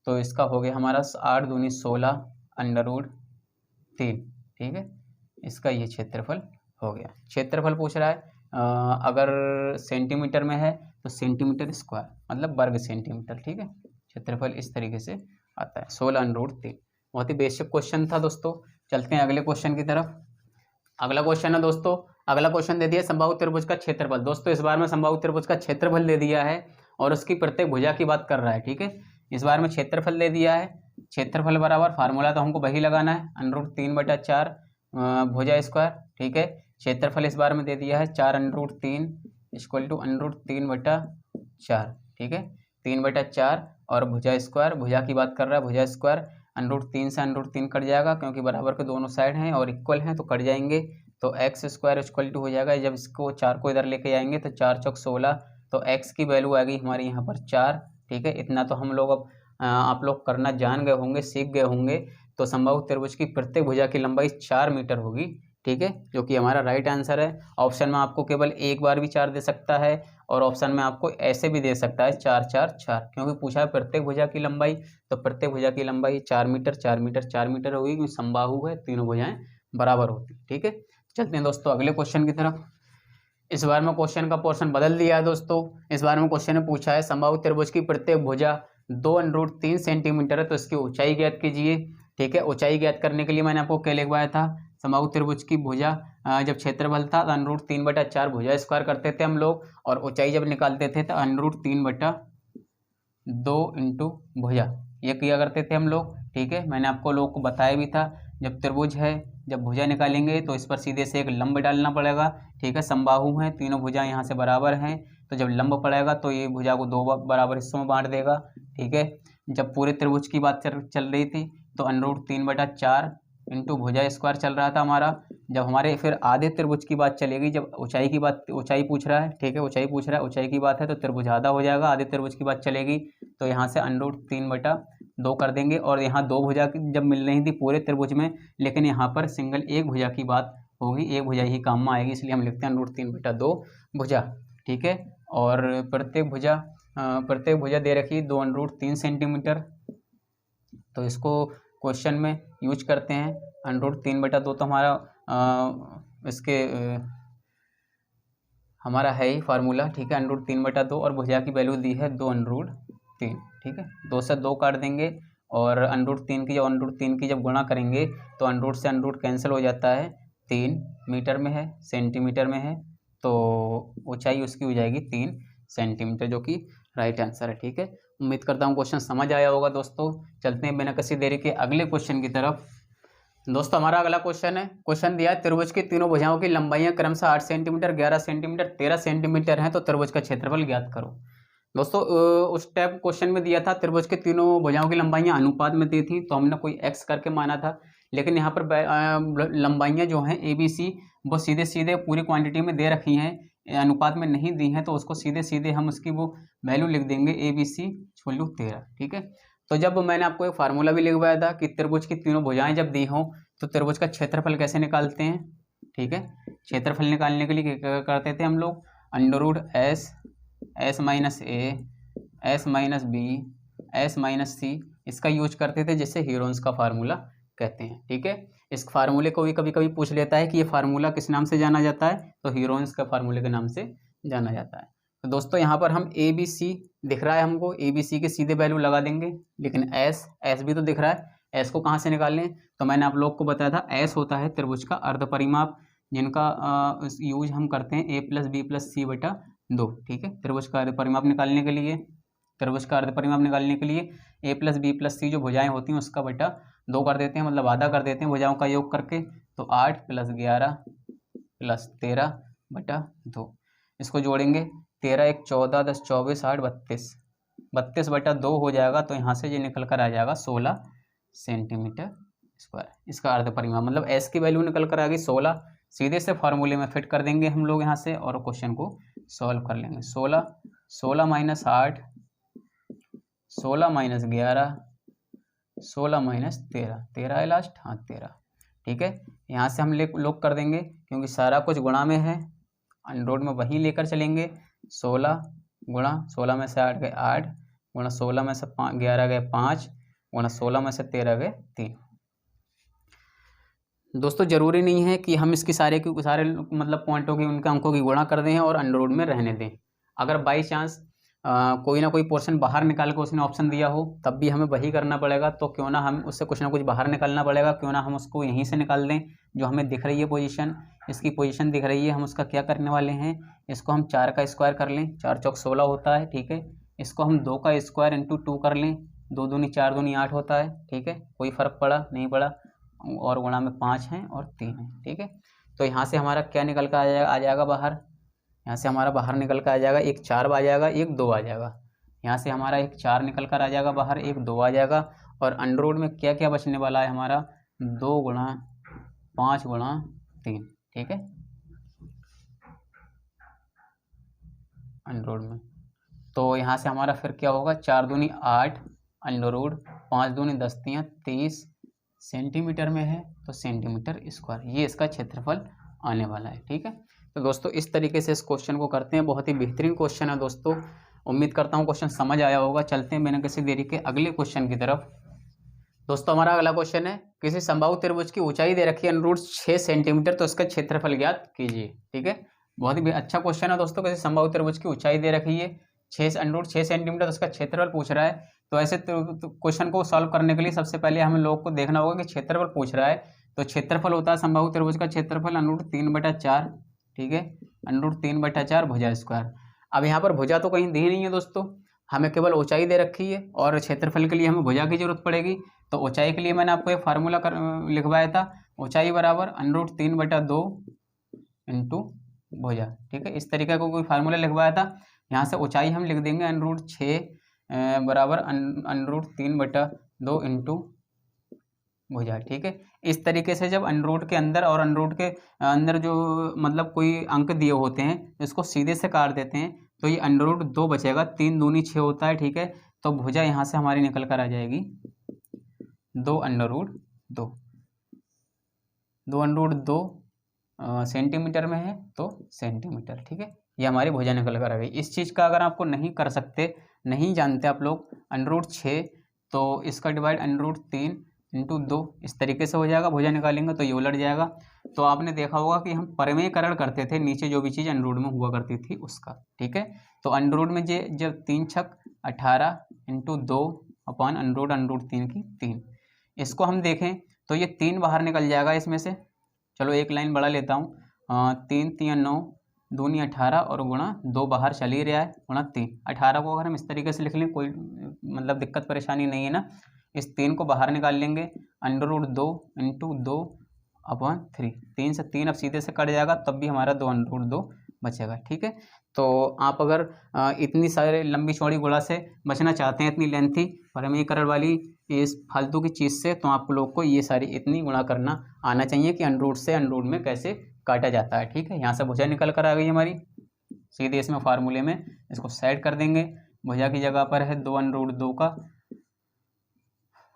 तो इसका हो गया हमारा 8 दूनी 16 √3। ठीक है, इसका ये क्षेत्रफल हो गया। क्षेत्रफल पूछ रहा है, अगर सेंटीमीटर में है तो सेंटीमीटर स्क्वायर मतलब वर्ग सेंटीमीटर। ठीक है, क्षेत्रफल इस तरीके से आता है 16 √3। बहुत ही बेसिक क्वेश्चन था दोस्तों। चलते हैं अगले क्वेश्चन की तरफ। अगला क्वेश्चन है दोस्तों, अगला क्वेश्चन दे दिया समबाहु त्रिभुज का क्षेत्रफल। दोस्तों इस बार में समबाहु त्रिभुज का क्षेत्रफल दे दिया है और उसकी प्रत्येक भुजा की बात कर रहा है। ठीक है, इस बार में क्षेत्रफल दे दिया है, क्षेत्रफल बराबर फार्मूला तो हमको वही लगाना है √3/4 भुजा स्क्वायर। ठीक है, क्षेत्रफल इस बार में दे दिया है 4 √3 = √3/4। ठीक है, 3/4 और भुजा स्क्वायर, भुजा की बात कर रहा है, भुजा स्क्वायर √3 से √3 कट जाएगा क्योंकि बराबर के दोनों साइड हैं और इक्वल हैं तो कट जाएंगे। तो x² हो जाएगा, जब इसको 4 को इधर लेके आएंगे तो 4 × 16, तो x की वैल्यू आएगी हमारी यहाँ पर 4। ठीक है, इतना तो हम लोग अब आप लोग करना जान गए होंगे, सीख गए होंगे। तो समबाहु त्रिभुज की प्रत्येक भुजा की लंबाई 4 मीटर होगी। ठीक है, जो कि हमारा राइट आंसर है। ऑप्शन में आपको केवल एक बार भी 4 दे सकता है और ऑप्शन में आपको ऐसे भी दे सकता है 4 4 4, क्योंकि पूछा है प्रत्येक भुजा की लंबाई, तो प्रत्येक भुजा की लंबाई 4 मीटर 4 मीटर 4 मीटर होगी, क्योंकि समबाहु है, तीनों भुजाएं बराबर होती। ठीक है, चलते हैं दोस्तों अगले क्वेश्चन की तरफ। इस बार में क्वेश्चन का पोर्शन बदल दिया है दोस्तों। इस बार में क्वेश्चन ने पूछा है समबाहु त्रिभुज की प्रत्येक भुजा 2 √3 सेंटीमीटर है, तो इसकी ऊंचाई ज्ञात कीजिए। ठीक है, ऊंचाई ज्ञात करने के लिए मैंने आपको क्या लिखवाया था, समबाहु त्रिभुज की भुजा जब क्षेत्रफल था तो √3/4 भुजा स्क्वायर करते थे हम लोग, और ऊंचाई जब निकालते थे तो √3/2 × भुजा ये किया करते थे हम लोग। ठीक है, मैंने आपको लोगों को बताया भी था, जब त्रिभुज है, जब भुजा निकालेंगे तो इस पर सीधे से एक लंब डालना पड़ेगा। ठीक है, समबाहु हैं, तीनों भुजा यहाँ से बराबर हैं, तो जब लंब पड़ेगा तो ये भुजा को 2 बराबर हिस्सों में बांट देगा, ठीक है। जब पूरे त्रिभुज की बात चल रही थी तो √3/4 इंटू भुजा स्क्वायर चल रहा था हमारा। जब हमारे फिर आधे त्रिभुज की बात चलेगी, जब ऊंचाई की बात, ऊंचाई पूछ रहा है, ठीक है, ऊंचाई पूछ रहा है, ऊंचाई की बात है तो त्रिभुज आधा हो जाएगा, आधे त्रिभुज की बात चलेगी तो यहाँ से √3/2 कर देंगे। और यहाँ 2 भुजा जब मिल रही थी पूरे त्रिभुज में, लेकिन यहाँ पर सिंगल एक भुजा की बात होगी, एक भुजा ही काम में आएगी, इसलिए हम लिखते हैं √3/2 भुजा, ठीक है। और प्रत्येक भुजा दे रखी 2√3 सेंटीमीटर, तो इसको क्वेश्चन में यूज करते हैं। √3/2 तो हमारा हमारा है ही फार्मूला, ठीक है, √3/2, और भुजा की वैल्यू दी है 2√3, ठीक है। 2 से 2 काट देंगे और √3 की जब गुणा करेंगे तो √ से √ कैंसिल हो जाता है, 3 मीटर में है, सेंटीमीटर में है, तो ऊंचाई उसकी हो जाएगी 3 सेंटीमीटर, जो कि राइट आंसर है, ठीक है। उम्मीद करता हूँ क्वेश्चन समझ आया होगा दोस्तों। चलते हैं बिना किसी देरी के अगले क्वेश्चन की तरफ। दोस्तों हमारा अगला क्वेश्चन है, क्वेश्चन दिया है त्रिभुज की तीनों भुजाओं की लंबाइयाँ क्रमशः 8 सेंटीमीटर, 11 सेंटीमीटर, 13 सेंटीमीटर हैं, तो त्रिभुज का क्षेत्रफल ज्ञात करो। दोस्तों उस टाइप क्वेश्चन में दिया था त्रिभुज के तीनों भुजाओं की लंबाइयाँ अनुपात में दी थी, तो हमने कोई x करके माना था, लेकिन यहाँ पर लंबाइयाँ जो हैं ABC वो सीधे सीधे पूरी क्वांटिटी में दे रखी हैं, अनुपात में नहीं दी हैं, तो उसको सीधे सीधे हम उसकी वो वैल्यू लिख देंगे ABC = 13, ठीक है। तो जब मैंने आपको एक फार्मूला भी लिखवाया था कि त्रिभुज की तीनों भुजाएं जब दी हों तो त्रिभुज का क्षेत्रफल कैसे निकालते हैं, ठीक है। क्षेत्रफल निकालने के लिए क्या करते थे हम लोग, √S S - A S - B S - C इसका यूज करते थे, जिससे हीरोन्स का फार्मूला कहते हैं, ठीक है। इस फार्मूले को भी कभी कभी पूछ लेता है कि ये फार्मूला किस नाम से जाना जाता है, तो हीरोन्स का फार्मूले के नाम से जाना जाता है। तो दोस्तों यहाँ पर हम ABC दिख रहा है हमको, ABC के सीधे वैल्यू लगा देंगे, लेकिन S भी तो दिख रहा है, S को कहाँ से निकाल लें, तो मैंने आप लोग को बताया था S होता है त्रिभुज का अर्ध परिमाप, जिनका यूज हम करते हैं A + B + C/2, ठीक है। त्रिभुज का अर्ध परिमाप निकालने के लिए, A + B + C जो भुजाएं होती हैं उसका बटा 2 कर देते हैं, मतलब आधा कर देते हैं भुजाओं का योग करके, तो 8 + 11 + 13/2, इसको जोड़ेंगे, 13 × 1 = 14, 10 × 24, 8 = 32/2 हो जाएगा, तो यहाँ से ये निकल कर आ जाएगा 16 सेंटीमीटर स्क्वायर, इसका अर्ध परिमाप, मतलब S की वैल्यू निकल कर आ गई 16। सीधे से फार्मूले में फिट कर देंगे हम लोग यहाँ से और क्वेश्चन को सॉल्व कर लेंगे। 16 - 8 16 - 11 16 - 13 है लास्ट, हाँ 13, ठीक है। यहाँ से हम लोग कर देंगे, क्योंकि सारा कुछ गुणा में है, √ में वही लेकर चलेंगे। 16 गुणा 16 में से 8 गए 8, गुणा 16 में से 11 गए 5, गुणा 16 में से 13 गए 3। दोस्तों जरूरी नहीं है कि हम इसकी सारे मतलब पॉइंटों की, उनके अंकों की गुणा कर दें और √ में रहने दें। अगर बाई चांस कोई ना कोई पोर्शन बाहर निकाल के उसने ऑप्शन दिया हो, तब भी हमें वही करना पड़ेगा, तो क्यों ना हम उससे कुछ ना कुछ बाहर निकालना पड़ेगा, क्यों ना हम उसको यहीं से निकाल दें, जो हमें दिख रही है पोजीशन, इसकी पोजीशन दिख रही है, हम उसका क्या करने वाले हैं, इसको हम 4 का स्क्वायर कर लें, 4 × 4 = 16 होता है, ठीक है। इसको हम 2 का स्क्वायर × 2 कर लें, 2 दूनी 4 दूनी 8 होता है, ठीक है। कोई फर्क पड़ा नहीं पड़ा, और गुणा में 5 हैं और 3 हैं, ठीक है। तो यहाँ से हमारा क्या निकल कर आ जाएगा बाहर, यहाँ से हमारा बाहर निकल कर आ जाएगा, एक 4 आ जाएगा, एक 2 आ जाएगा। यहाँ से हमारा एक 4 निकल कर आ जाएगा बाहर, एक 2 आ जाएगा, और √ में क्या क्या बचने वाला है हमारा, 2 × 5 × 3, ठीक है, √ में। तो यहाँ से हमारा फिर क्या होगा, 4 दूनी 8 √ 5 दूनी 10 × 30 सेंटीमीटर में है, तो सेंटीमीटर स्क्वायर, ये इसका क्षेत्रफल आने वाला है, ठीक है। तो दोस्तों इस तरीके से इस क्वेश्चन को करते हैं, बहुत ही बेहतरीन क्वेश्चन है दोस्तों। उम्मीद करता हूँ क्वेश्चन समझ आया होगा। चलते हैं बिना किसी देरी के अगले क्वेश्चन की तरफ। दोस्तों हमारा अगला क्वेश्चन है, किसी समबाहु त्रिभुज की ऊंचाई दे रखी है √ 6 सेंटीमीटर, तो इसका क्षेत्रफल ज्ञात कीजिए, ठीक है। बहुत ही अच्छा क्वेश्चन है दोस्तों। किसी समबाहु त्रिभुज की ऊंचाई दे रखी है √ 6 सेंटीमीटर, तो उसका क्षेत्रफल पूछ रहा है। तो ऐसे क्वेश्चन को सॉल्व करने के लिए सबसे पहले हम लोग को देखना होगा कि क्षेत्रफल पूछ रहा है, तो क्षेत्रफल होता है समबाहु त्रिभुज का क्षेत्रफल √3/4, ठीक है, √3/4 भुजा स्क्वायर। अब यहाँ पर भुजा तो कहीं दी नहीं है दोस्तों, हमें केवल ऊंचाई दे रखी है, और क्षेत्रफल के लिए हमें भुजा की जरूरत पड़ेगी। तो ऊंचाई के लिए मैंने आपको एक फार्मूला लिखवाया था, ऊंचाई बराबर √3/2 इंटू भुजा, ठीक है। इस तरीके का कोई फार्मूला लिखवाया था। यहाँ से ऊंचाई हम लिख देंगे √6 बराबर √3/2 इंटू भुजा। ठीक है, इस तरीके से जब अनरूट के अंदर और अनरूट के अंदर जो मतलब कोई अंक दिए होते हैं इसको सीधे से काट देते हैं तो ये √2 बचेगा, 3 दूनी 6 होता है। ठीक है, तो भुजा यहाँ से हमारी निकल कर आ जाएगी 2√2। 2√2 सेंटीमीटर में है तो सेंटीमीटर। ठीक है, ये हमारी भुजा निकल कर आ गई। इस चीज़ का अगर आपको नहीं कर सकते, नहीं जानते आप लोग √6 तो इसका डिवाइड √3 इंटू 2 इस तरीके से हो जाएगा। भुजा निकालेंगे तो ये उलट जाएगा। तो आपने देखा होगा कि हम परिमेयकरण करते थे, नीचे जो भी चीज़ अंडरूट में हुआ करती थी उसका। ठीक है, तो अंडरूट में जब 3 छक 18 इंटू 2 अपॉन √3 की 3, इसको हम देखें तो ये 3 बाहर निकल जाएगा इसमें से। चलो एक लाइन बढ़ा लेता हूँ, 3 3 9 दूनी 18 और गुणा 2 बाहर चल ही रहा है, गुणा 3। 18 को अगर हम इस तरीके से लिख लें कोई मतलब दिक्कत परेशानी नहीं है ना। इस 3 को बाहर निकाल लेंगे, √2 इंटू 2 अपॉन 3। 3 से 3 अब सीधे से कट जाएगा, तब भी हमारा 2√2 बचेगा। ठीक है, तो आप अगर इतनी सारे लंबी चौड़ी गुणा से बचना चाहते हैं, इतनी लेंथी परिमेयकरण वाली इस फालतू की चीज़ से, तो आप लोग को ये सारी इतनी गुणा करना आना चाहिए कि अनरूट से अनरूट में कैसे काटा जाता है। ठीक है, यहाँ से भुजा निकल कर आ गई हमारी, सीधे इसमें फार्मूले में इसको सेट कर देंगे। भुजा की जगह पर है 2√2 का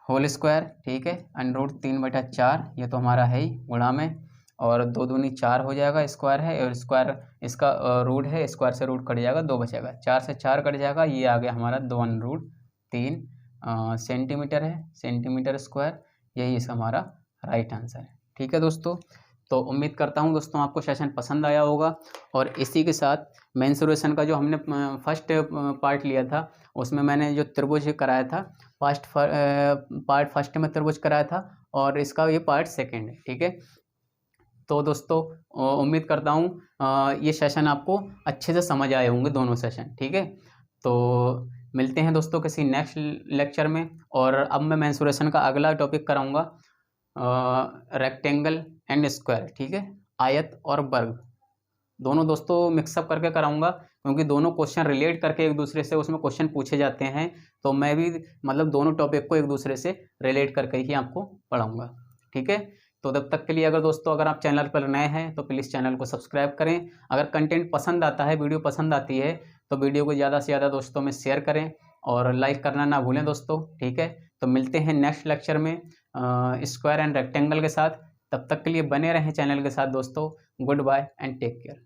होल स्क्वायर। ठीक है, √3/4 ये तो हमारा है ही गुणा में, और 2 दूनी 4 हो जाएगा, स्क्वायर है और स्क्वायर इसका रूट है, स्क्वायर से रूट कट जाएगा, 2 बचेगा, 4 से 4 कट जाएगा, ये आ गया हमारा 2√3 सेंटीमीटर है, सेंटीमीटर स्क्वायर। यही इसका हमारा राइट आंसर है। ठीक है दोस्तों, तो उम्मीद करता हूँ दोस्तों आपको सेशन पसंद आया होगा। और इसी के साथ मेंसुरेशन का जो हमने फर्स्ट पार्ट लिया था उसमें मैंने जो त्रिभुज कराया था, पार्ट फर्स्ट में त्रिभुज कराया था और इसका ये पार्ट सेकंड है। ठीक है, तो दोस्तों उम्मीद करता हूँ ये सेशन आपको अच्छे से समझ आए होंगे दोनों सेशन। ठीक है, तो मिलते हैं दोस्तों किसी नेक्स्ट लेक्चर में। और अब मैं मेंसुरेशन का अगला टॉपिक कराऊंगा रेक्टेंगल एंड स्क्वायर। ठीक है, आयत और वर्ग दोनों दोस्तों मिक्सअप करके कराऊंगा, क्योंकि दोनों क्वेश्चन रिलेट करके एक दूसरे से उसमें क्वेश्चन पूछे जाते हैं, तो मैं भी मतलब दोनों टॉपिक को एक दूसरे से रिलेट करके ही आपको पढ़ाऊंगा। ठीक है, तो तब तक के लिए अगर दोस्तों अगर आप चैनल पर नए हैं तो प्लीज़ चैनल को सब्सक्राइब करें। अगर कंटेंट पसंद आता है, वीडियो पसंद आती है तो वीडियो को ज़्यादा से ज़्यादा दोस्तों में शेयर करें और लाइक करना ना भूलें दोस्तों। ठीक है, तो मिलते हैं नेक्स्ट लेक्चर में स्क्वायर एंड रेक्टेंगल के साथ। तब तक के लिए बने रहें चैनल के साथ दोस्तों। Goodbye and take care.